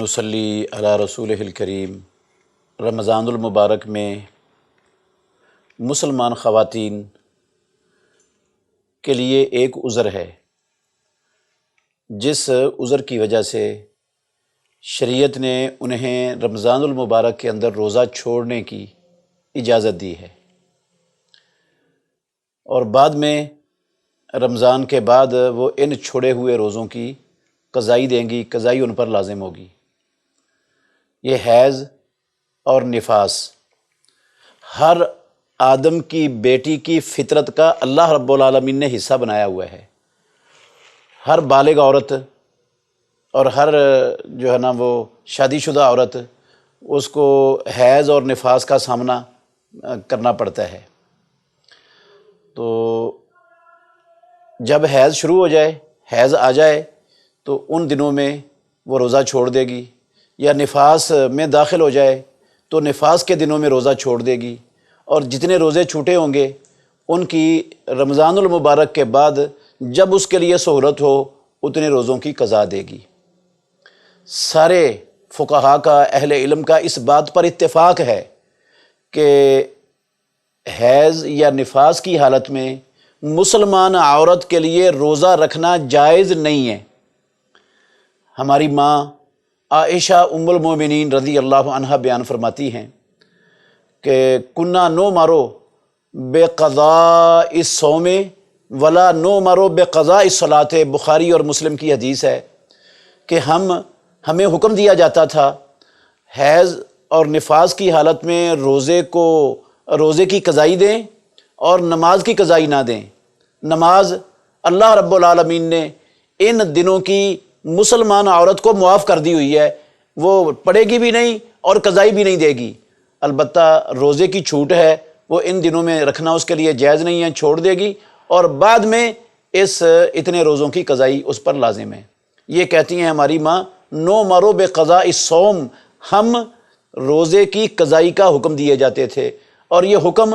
ونصلی علی رسولہ الکریم۔ رمضان المبارک میں مسلمان خواتین کے لیے ایک عذر ہے، جس عذر کی وجہ سے شریعت نے انہیں رمضان المبارک کے اندر روزہ چھوڑنے کی اجازت دی ہے، اور بعد میں رمضان کے بعد وہ ان چھوڑے ہوئے روزوں کی قضائی دیں گی، قضائی ان پر لازم ہوگی۔ یہ حیض اور نفاس ہر آدم کی بیٹی کی فطرت کا اللہ رب العالمین نے حصہ بنایا ہوا ہے۔ ہر بالغ عورت اور ہر وہ شادی شدہ عورت، اس کو حیض اور نفاس کا سامنا کرنا پڑتا ہے۔ تو جب حیض شروع ہو جائے، حیض آ جائے، تو ان دنوں میں وہ روزہ چھوڑ دے گی، یا نفاس میں داخل ہو جائے تو نفاس کے دنوں میں روزہ چھوڑ دے گی، اور جتنے روزے چھوٹے ہوں گے ان کی رمضان المبارک کے بعد جب اس کے لیے سہولت ہو اتنے روزوں کی قضا دے گی۔ سارے فقہاء کا، اہل علم کا اس بات پر اتفاق ہے کہ حیض یا نفاس کی حالت میں مسلمان عورت کے لیے روزہ رکھنا جائز نہیں ہے۔ ہماری ماں عائشہ ام المومنین رضی اللہ عنہا بیان فرماتی ہیں کہ کنا نو مارو بے قضاء الصوم ولا نو مارو بے قضاء الصلاۃ، بخاری اور مسلم کی حدیث ہے کہ ہمیں حکم دیا جاتا تھا حیض اور نفاس کی حالت میں روزے کی قضائی دیں اور نماز کی قضائی نہ دیں۔ نماز اللہ رب العالمین نے ان دنوں کی مسلمان عورت کو معاف کر دی ہوئی ہے، وہ پڑھے گی بھی نہیں اور قضائی بھی نہیں دے گی۔ البتہ روزے کی چھوٹ ہے، وہ ان دنوں میں رکھنا اس کے لیے جائز نہیں ہے، چھوڑ دے گی، اور بعد میں اتنے روزوں کی قضائی اس پر لازم ہے۔ یہ کہتی ہیں ہماری ماں، نو مرو بے قضاء الصوم، ہم روزے کی قضائی کا حکم دیے جاتے تھے، اور یہ حکم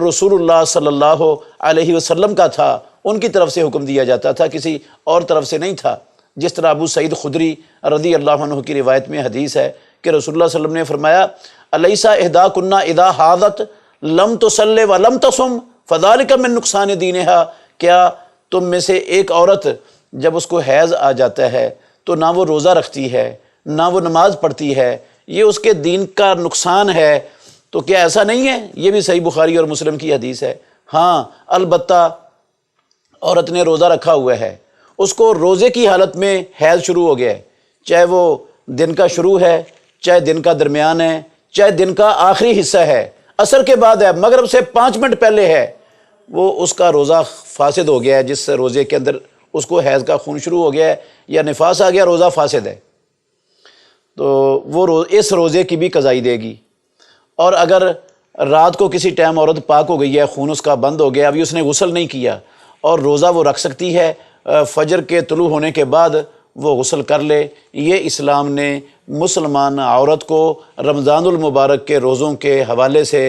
رسول اللہ صلی اللہ علیہ وسلم کا تھا، ان کی طرف سے حکم دیا جاتا تھا، کسی اور طرف سے نہیں تھا۔ جس طرح ابو سعید خدری رضی اللہ عنہ کی روایت میں حدیث ہے کہ رسول اللہ صلی اللہ علیہ وسلم نے فرمایا، الیس احداکن اذا حاضت لم تصلی ولم تصم فذلک من نقصان دینہا، کیا تم میں سے ایک عورت جب اس کو حیض آ جاتا ہے تو نہ وہ روزہ رکھتی ہے نہ وہ نماز پڑھتی ہے، یہ اس کے دین کا نقصان ہے؟ تو کیا ایسا نہیں ہے؟ یہ بھی صحیح بخاری اور مسلم کی حدیث ہے۔ ہاں البتہ عورت نے روزہ رکھا ہوا ہے، اس کو روزے کی حالت میں حیض شروع ہو گیا ہے، چاہے وہ دن کا شروع ہے، چاہے دن کا درمیان ہے، چاہے دن کا آخری حصہ ہے، عصر کے بعد ہے، مغرب سے 5 منٹ پہلے ہے، وہ اس کا روزہ فاسد ہو گیا ہے۔ جس روزے کے اندر اس کو حیض کا خون شروع ہو گیا ہے یا نفاس آ گیا، روزہ فاسد ہے، تو وہ اس روزے کی بھی قضائی دے گی۔ اور اگر رات کو کسی ٹائم عورت پاک ہو گئی ہے، خون اس کا بند ہو گیا، ابھی اس نے غسل نہیں کیا، اور روزہ وہ رکھ سکتی ہے، فجر کے طلوع ہونے کے بعد وہ غسل کر لے۔ یہ اسلام نے مسلمان عورت کو رمضان المبارک کے روزوں کے حوالے سے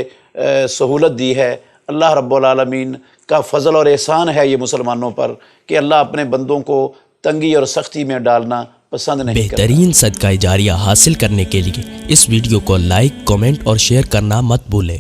سہولت دی ہے۔ اللہ رب العالمین کا فضل اور احسان ہے یہ مسلمانوں پر کہ اللہ اپنے بندوں کو تنگی اور سختی میں ڈالنا پسند نہیں کرتا۔ بہترین صدقہ جاریہ حاصل کرنے کے لیے اس ویڈیو کو لائک، کمنٹ اور شیئر کرنا مت بھولیں۔